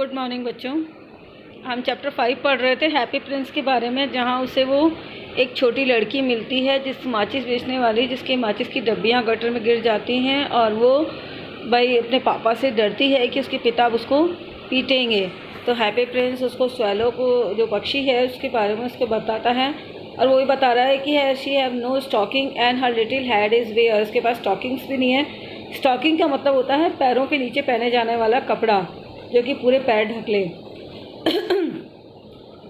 Good morning बच्चों। हम chapter 5 पढ़ रहे थे हैप्पी प्रिंस के बारे में, जहाँ उसे वो एक छोटी लड़की मिलती है जिस माचिस बेचने वाली, जिसकी माचिस की डब्बियाँ गटर में गिर जाती हैं और वो भाई अपने पापा से डरती है कि उसके पिता उसको पीटेंगे। तो हैप्पी प्रिंस उसको स्वैलो को, जो पक्षी है, उसके बारे में उसको बताता है और वो भी बता रहा है कि she have no stocking and her little head is bare. उसके पास स्टॉकिंग्स भी नहीं है। स्टॉकिंग का मतलब होता है पैरों के नीचे पहने जाने वाला कपड़ा जो कि पूरे पैर ढक ले।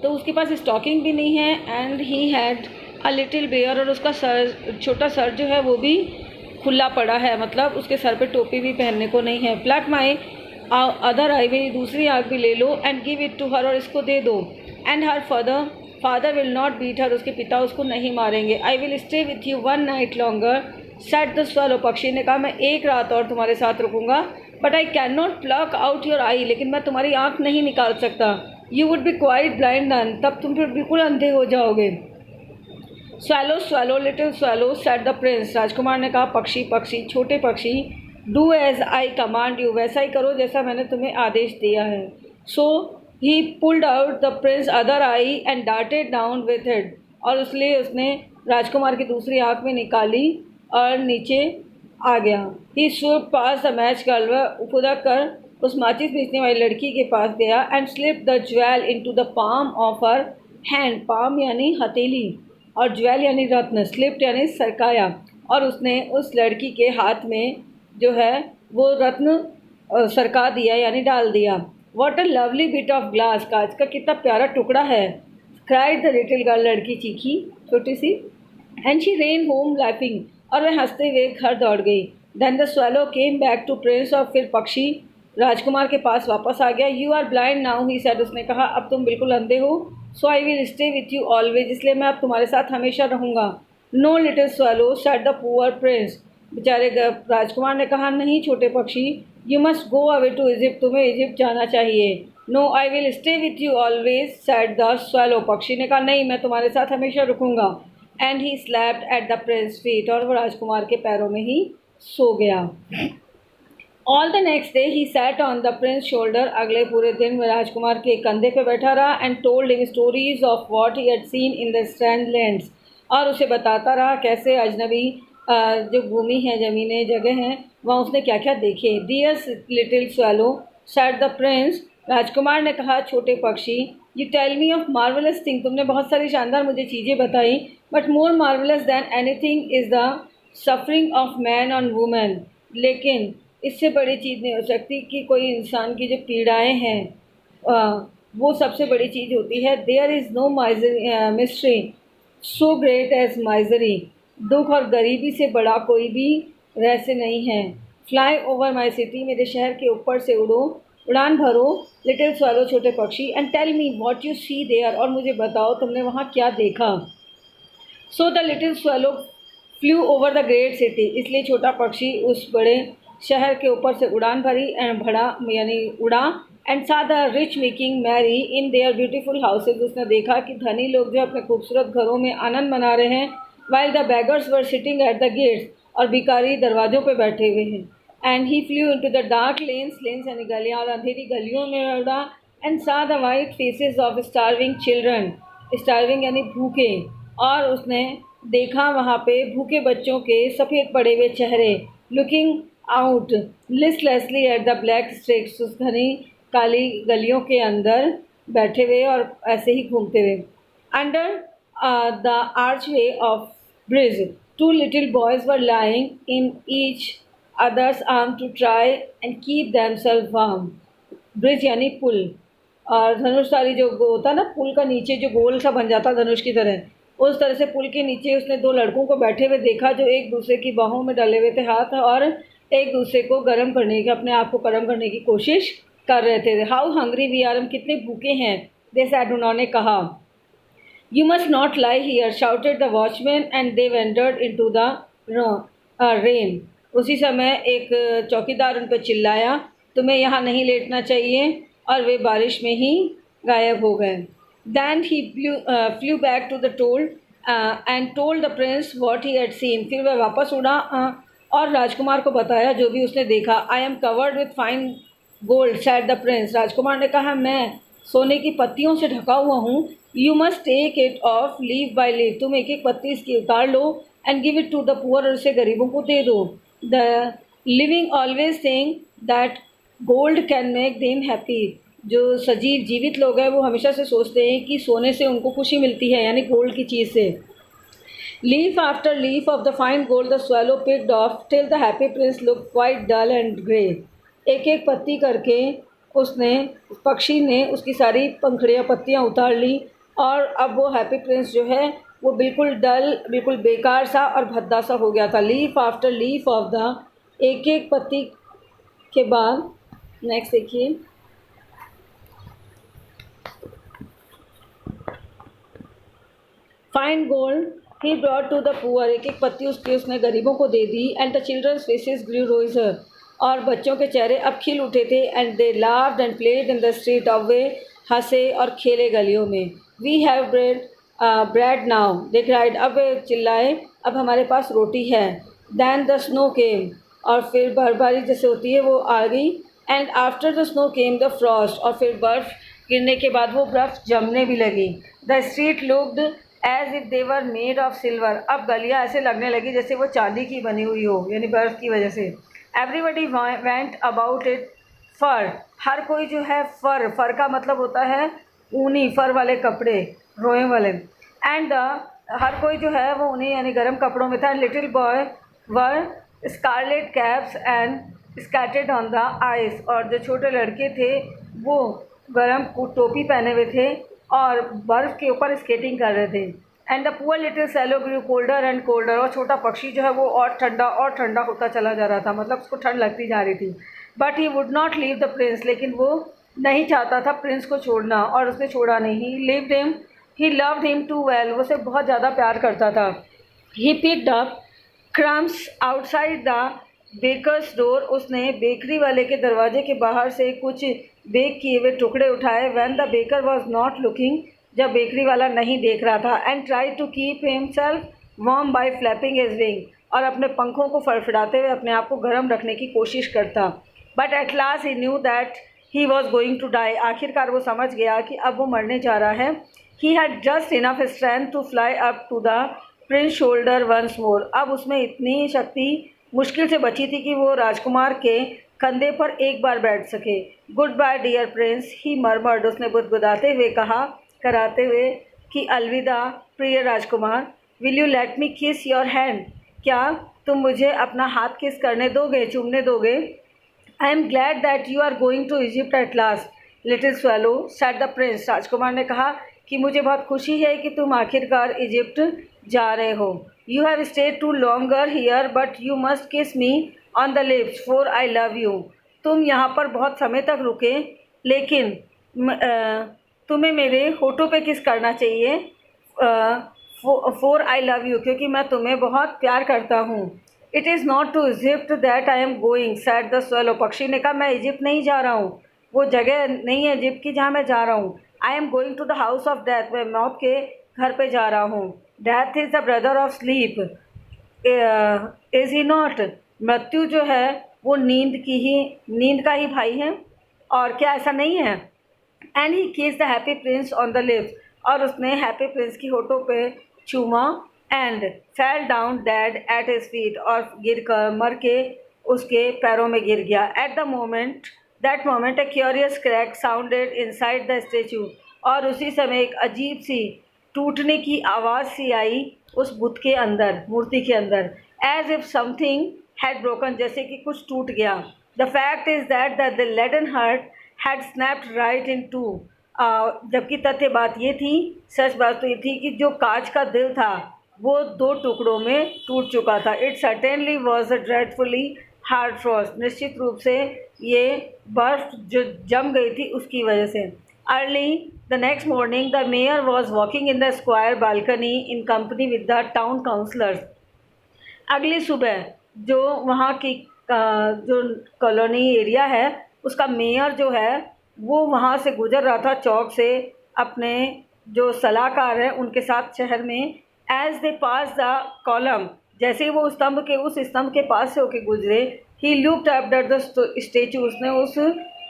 तो उसके पास स्टॉकिंग भी नहीं है and he had a little bare, और उसका सर, छोटा सर जो है वो भी खुला पड़ा है, मतलब उसके सर पे टोपी भी पहनने को नहीं है। प्लक माई अदर आई, मेरी दूसरी आँख भी ले लो, and give it to her, और इसको दे दो। And her father will not beat her, उसके पिता उसको नहीं मारेंगे। I will stay with you one night longer said the swallow, पक्षी ने कहा मैं एक रात और तुम्हारे साथ रुकूंगा। But I can not pluck out your eye, लेकिन मैं तुम्हारी आँख नहीं निकाल सकता। You would be quite blind then, तब तुम फिर बिल्कुल अंधे हो जाओगे। Swallow swallow little swallow said the prince, राजकुमार ने कहा पक्षी पक्षी छोटे पक्षी, do as I command you, वैसा ही करो जैसा मैंने तुम्हें आदेश दिया है। So he pulled out the prince other eye and darted down with it, और इसलिए उसने राजकुमार की दूसरी आँख में निकाली और नीचे आ गया। He swift pass the match girl, वह खुदक कर उस माचिस बेचने वाली लड़की के पास गया and slip the jewel into the palm of her hand, palm यानी हथेली और ज्वेल यानी रत्न, स्लिप्ड यानी सरकाया, और उसने उस लड़की के हाथ में जो है वो रत्न सरका दिया यानी डाल दिया। What a lovely bit of glass, कांच का कितना प्यारा टुकड़ा है। क्राइड द लिटिल गर्ल, लड़की चीखी छोटी सी। And she ran home laughing, और वह हंसते हुए घर दौड़ गई। Then the swallow came back to prince, और फिर पक्षी राजकुमार के पास वापस आ गया। You are blind now he said, उसने कहा अब तुम बिल्कुल अंधे हो। So I will stay with you always, इसलिए मैं अब तुम्हारे साथ हमेशा रहूँगा। No little swallow said the poor prince, बेचारे राजकुमार ने कहा नहीं छोटे पक्षी, you must go away to Egypt, तुम्हें इजिप्ट जाना चाहिए। No I will stay with you always said the swallow, पक्षी ने कहा नहीं मैं तुम्हारे साथ हमेशा रुकूंगा। And he slept at the prince feet, और वो राजकुमार के पैरों में ही सो गया। All the next day he sat on the prince shoulder, अगले पूरे दिन वह राजकुमार के कंधे पे बैठा रहा। And told him stories of what he had seen in the strand lands, और उसे बताता रहा कैसे अजनबी जो भूमि है, ज़मीनें, जगह हैं, वहाँ उसने क्या क्या देखे। Dear little swallow said the prince, राजकुमार ने कहा छोटे पक्षी, you tell me of marvellous thing, तुमने बहुत सारी शानदार मुझे चीज़ें बताई, but more marvellous than anything is the suffering of man on women, लेकिन इससे बड़ी चीज़ नहीं हो सकती कि कोई इंसान की जो पीड़ाएं हैं वो सबसे बड़ी चीज़ होती है। There is no mystery so great as misery, दुख और गरीबी से बड़ा कोई भी रहस्य नहीं है। फ्लाई ओवर माई सिटी, मेरे शहर के ऊपर से उड़ो, उड़ान भरो लिटिल स्वैलो छोटे पक्षी, and tell me what you see there, और मुझे बताओ तुमने वहाँ क्या देखा। So the little swallow flew over the great city, इसलिए छोटा पक्षी उस बड़े शहर के ऊपर से उड़ान भरी एंड भरा यानी उड़ा। And saw the rich making merry in their beautiful houses, उसने देखा कि धनी लोग जो अपने खूबसूरत घरों में आनंद मना रहे हैं, while the beggars were sitting at the gates, और भिखारी दरवाज़ों पे बैठे हुए हैं। And he flu into the dark lens, lens यानी गलियाँ, और अंधेरी गलियों में उड़ा। And saw the white faces of starving children, starving यानी भूखे, और उसने देखा वहाँ पे भूखे बच्चों के सफ़ेद पड़े हुए चेहरे। Looking out listlessly at the black streets, उस घनी काली गलियों के अंदर बैठे हुए और ऐसे ही घूमते हुए। Under the archway of bridge two little boys were lying in each other's arm to try and keep themselves warm, bridge यानी पुल, और धनुषधारी जो होता है ना, पुल का नीचे जो गोल सा बन जाता धनुष की तरह, उस तरह से पुल के नीचे उसने दो लड़कों को बैठे हुए देखा जो एक दूसरे की बाहों में डले हुए थे हाथ, और एक दूसरे को गर्म करने की, अपने आप को गर्म करने की कोशिश कर रहे थे। हाउ हंग्री वी आर, हम कितने भूखे हैं, दे सेड, उन्होंने कहा। You must not lie here shouted the watchman, and they wondered into the rain, उसी समय एक चौकीदार उन पर चिल्लाया तुम्हें यहाँ नहीं लेटना चाहिए, और वे बारिश में ही गायब हो गए। Then he flew back to the and told the prince what he had seen, फिर वह वापस उड़ा और राजकुमार को बताया जो भी उसने देखा। I am covered with fine gold said the prince, राजकुमार ने कहा मैं सोने की पत्तियों से ढका हुआ हूँ। You must take it off leaf by leaf, तुम एक एक पत्ती इसकी उतार लो। And give it to the poor, और इसे गरीबों को दे दो। The living always think that gold can make them happy, जो सजीव जीवित लोग हैं वो हमेशा से सोचते हैं कि सोने से उनको खुशी मिलती है, यानी गोल्ड की चीज़ से। Leaf after leaf of the fine gold the swallow picked off till the happy prince looked quite dull and grey। एक एक पत्ती करके उसने पक्षी ने उसकी सारी पंखड़ियाँ पत्तियाँ उतार ली, और अब वो हैप्पी प्रिंस जो है वो बिल्कुल डल, बिल्कुल बेकार सा और भद्दा सा हो गया था। Leaf after leaf of the, एक एक पत्ती के बाद। नेक्स्ट देखिए, fine gold he brought to the poor, एक एक पत्ती उसने गरीबों को दे दी। And the children's faces grew rosier, और बच्चों के चेहरे अब खिल उठे थे। And they laughed and played in the street, अब वे हंसे और खेले गलियों में। We have bread now they cried, अब वे चिल्लाए अब हमारे पास रोटी है। दैन द स्नो केम, और फिर बर्फबारी जैसे होती है वो आ गई। And after the snow came the Frost, और फिर बर्फ़ गिरने के बाद वो बर्फ़ जमने भी लगी। The street looked as if they were made of silver, अब गलियाँ ऐसे लगने लगी जैसे वो चांदी की बनी हुई हो, यानी बर्फ़ की वजह से। Everybody went about it fur, हर कोई जो है फर का मतलब होता है ऊनी फर वाले कपड़े, रोए वाले। एंड हर कोई जो है वो ऊनी यानी गर्म कपड़ों में था। Little boy wore scarlet caps and skated on the ice, और जो छोटे लड़के थे वो गर्म टोपी पहने हुए थे और बर्फ़ के ऊपर स्केटिंग कर रहे थे। And the poor little swallow grew colder and colder, और छोटा पक्षी जो है वो और ठंडा होता चला जा रहा था, मतलब उसको ठंड लगती जा रही थी। But he would not leave the Prince, लेकिन वो नहीं चाहता था प्रिंस को छोड़ना, और उसने छोड़ा नहीं। He lived him, he loved him too well, वो उसे बहुत ज़्यादा प्यार करता था। He picked up crumbs outside the baker's door, उसने बेकरी वाले के दरवाजे के बाहर से कुछ बेक किए हुए टुकड़े उठाए। When the baker was not looking, जब बेकरी वाला नहीं देख रहा था। And try to keep himself warm by flapping his wing, और अपने पंखों को फड़फड़ाते हुए अपने आप को गर्म रखने की कोशिश करता। But at last he knew that he was going to die, आखिरकार वो समझ गया कि अब वो मरने जा रहा है। He had just enough strength to fly up to the prince shoulder once more, अब उसमें इतनी शक्ति मुश्किल से बची थी कि वो राजकुमार के कंधे पर एक बार बैठ सके। Goodbye dear prince, he murmured, उसने बुदबुदाते हुए कहा, कराते हुए कि अलविदा प्रिय राजकुमार। Will you let me kiss your hand, क्या तुम मुझे अपना हाथ किस करने दोगे, चूमने दोगे। I am glad that you are going to Egypt at last little swallow said the prince, राजकुमार ने कहा कि मुझे बहुत खुशी है कि तुम आखिरकार इजिप्ट जा रहे हो। You have stayed too longer here but you must kiss me on the lips for I love you, तुम यहाँ पर बहुत समय तक रुके, लेकिन तुम्हें मेरे होठों पे किस करना चाहिए, फॉर आई लव यू, क्योंकि मैं तुम्हें बहुत प्यार करता हूँ। It is not to Egypt that I am going said the swallow, पक्षी ने कहा मैं इजिप्ट नहीं जा रहा हूँ, वो जगह नहीं है इजिप्ट की जहाँ मैं जा रहा हूँ। I am going to the house of death, मैं मौत के घर पे जा रहा हूँ। Death is the brother of sleep, is he not, मृत्यु जो है वो नींद का ही भाई है, और क्या ऐसा नहीं है। एंड ही किस the happy Prince on the lips, और उसने हैप्पी प्रिंस की होठों पे चूमा। And fell down dead at his feet, और गिर कर मर के उसके पैरों में गिर गया। At the moment that moment A curious crack sounded inside the statue, और उसी समय एक अजीब सी टूटने की आवाज़ सी आई उस बुत के अंदर, मूर्ति के अंदर। As if something had broken, जैसे कि कुछ टूट गया। The fact is that the leaden heart had snapped right in two, जबकि तथ्य बात ये थी, सच बात तो ये थी कि जो कांच का दिल था वो दो टुकड़ों में टूट चुका था। It certainly was a dreadfully hard frost, निश्चित रूप से ये बर्फ़ जो जम गई थी उसकी वजह से। Early the next morning the mayor was walking in the square balcony in company with the town councillors, अगली सुबह जो वहाँ की जो कॉलोनी एरिया है उसका मेयर जो है वो वहाँ से गुजर रहा था चौक से अपने जो सलाहकार हैं उनके साथ शहर में। As they passed the column, जैसे ही वो उस स्तंभ के पास से होके गुजरे, he looked up at the statue, उसने उस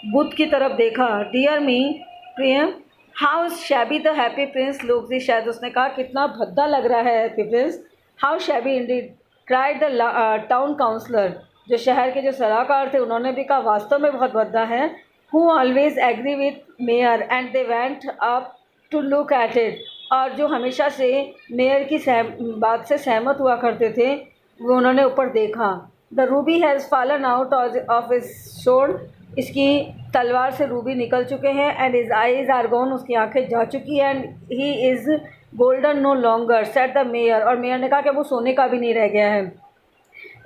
बुद्ध की तरफ देखा। डियर मी प्रियम, how shabby the happy prince look दी, शायद उसने कहा कितना भद्दा लग रहा है happy prince. How shabby indeed cried the town councillor, जो शहर के जो सलाहकार थे उन्होंने भी कहा वास्तव में बहुत भद्दा है। Who always agree with mayor and they went up to look at it, और जो हमेशा से मेयर की बात से सहमत हुआ करते थे वो उन्होंने ऊपर देखा। The ruby has fallen out of his sword, इसकी तलवार से रूबी निकल चुके हैं। And his eyes are gone, उसकी आंखें जा चुकी हैं। And he is golden no longer said the mayor, और मेयर ने कहा कि वो सोने का भी नहीं रह गया है।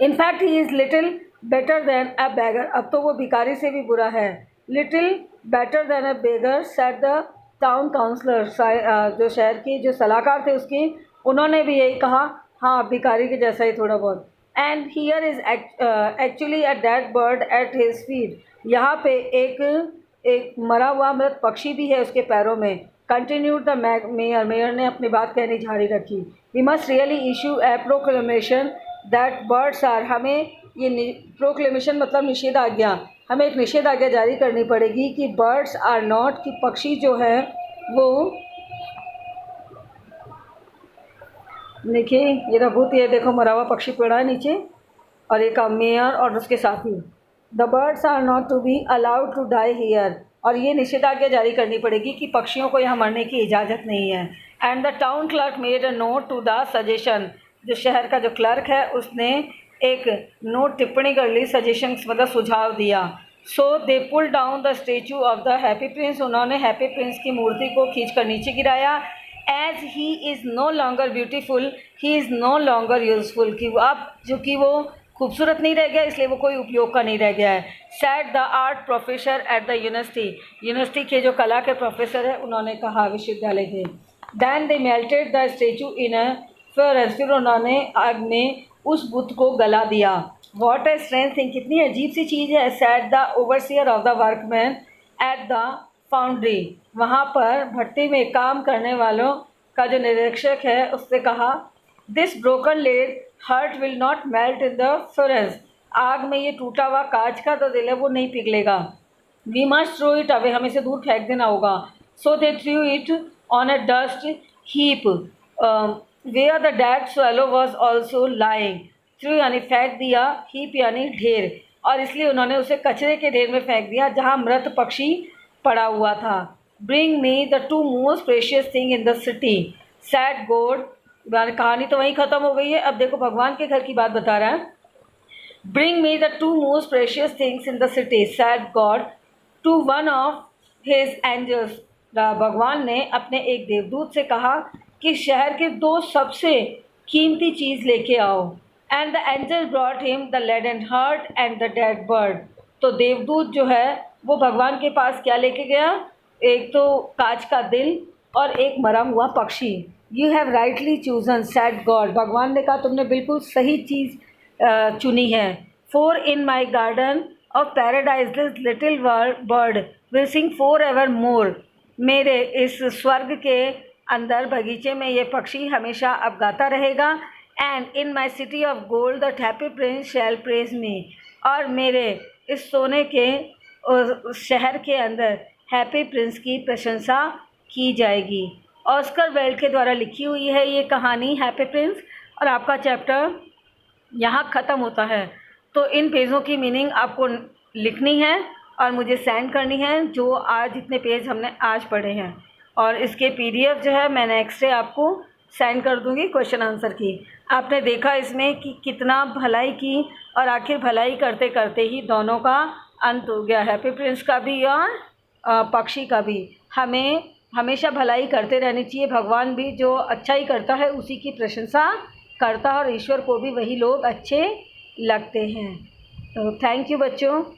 In fact he is little better than a beggar, अब तो वो भिखारी से भी बुरा है। Little better than a beggar said the town councillor, जो शहर की जो सलाहकार थे उसकी, उन्होंने भी यही कहा, हाँ भिखारी के जैसा ही थोड़ा बहुत। And here is actually a dead bird at his feet, यहाँ पे एक मरा हुआ मृत पक्षी भी है उसके पैरों में। कंटिन्यूड द मेयर, मेयर ने अपनी बात कहनी जारी रखी। We must really issue a proclamation that birds are, हमें ये प्रोक्लेमेशन मतलब निषेधाज्ञा, हमें एक निषेधाज्ञा जारी करनी पड़ेगी कि बर्ड्स आर नॉट, कि पक्षी जो है वो, देखिए ये रबूत, ये देखो मरा हुआ पक्षी पड़ा है नीचे, और एक मेयर और उसके साथी। The birds are not to be allowed to die here, और ये निषेधाज्ञा जारी करनी पड़ेगी कि पक्षियों को यहाँ मरने की इजाज़त नहीं है। And the town clerk made a note to the suggestion, जो शहर का जो क्लर्क है उसने एक नोट टिप्पणी कर ली, सजेशन मतलब सुझाव दिया। So they pull down the statue of the happy prince, उन्होंने हैप्पी प्रिंस की मूर्ति को खींच कर नीचे गिराया। As he is no longer beautiful he is no longer useful, कि अब जो कि वो खूबसूरत नहीं रह गया इसलिए वो कोई उपयोग का नहीं रह गया है। Sad the art professor at the university के जो कला के प्रोफेसर है उन्होंने कहा, विश्वविद्यालय के। Then they melted the statue in a furnace, फिर उन्होंने आग में उस बुत को गला दिया। वॉट ए स्ट्रेंज थिंग, कितनी अजीब सी चीज़ है। Sad the overseer of the workman at the foundry, वहाँ पर भट्टी में काम करने वालों का जो निरीक्षक है उससे कहा, this broken lead heart will not melt in the furnace, आग में ये टूटा हुआ कांच का तो दिल है वो नहीं पिघलेगा। We must throw it away, हमें इसे दूर फेंक देना होगा। So they threw it on a dust heap where the dead swallow was also lying, threw यानी फेंक दिया, हीप यानी ढेर, और इसलिए उन्होंने उसे कचरे के ढेर में फेंक दिया जहाँ मृत पक्षी पड़ा हुआ था। Bring me the two most precious thing in the city said God, कहानी तो वहीं ख़त्म हो गई है। अब देखो भगवान के घर की बात बता रहा है। Bring me the two most precious things in the city said God to one of his angels, भगवान ने अपने एक देवदूत से कहा कि शहर के दो सबसे कीमती चीज़ लेके आओ। And the angel brought him the leaden heart and the dead bird, तो देवदूत जो है वो भगवान के पास क्या लेके गया, एक तो कांच का दिल और एक मरा हुआ पक्षी। You have rightly chosen sad God, भगवान ने कहा तुमने बिल्कुल सही चीज़ चुनी है। For in my garden of paradise this little bird will sing for ever more, मेरे इस स्वर्ग के अंदर बगीचे में ये पक्षी हमेशा अब गाता रहेगा। And in my city of gold the happy prince shall praise me, और मेरे इस सोने के शहर के अंदर हैप्पी प्रिंस की प्रशंसा की जाएगी। ऑस्कर वाइल्ड के द्वारा लिखी हुई है ये कहानी हैप्पी प्रिंस, और आपका चैप्टर यहाँ ख़त्म होता है। तो इन पेजों की मीनिंग आपको लिखनी है और मुझे सेंड करनी है, जो आज जितने पेज हमने आज पढ़े हैं, और इसके पीडीएफ जो है मैं नेक्स्ट डे आपको सेंड कर दूँगी क्वेश्चन आंसर की। आपने देखा इसमें कि कितना भलाई की, और आखिर भलाई करते करते ही दोनों का अंत हो गया, हैप्पी प्रिंस का भी और पक्षी का भी। हमें हमेशा भलाई करते रहनी चाहिए, भगवान भी जो अच्छा ही करता है उसी की प्रशंसा करता है, और ईश्वर को भी वही लोग अच्छे लगते हैं। तो थैंक यू बच्चों।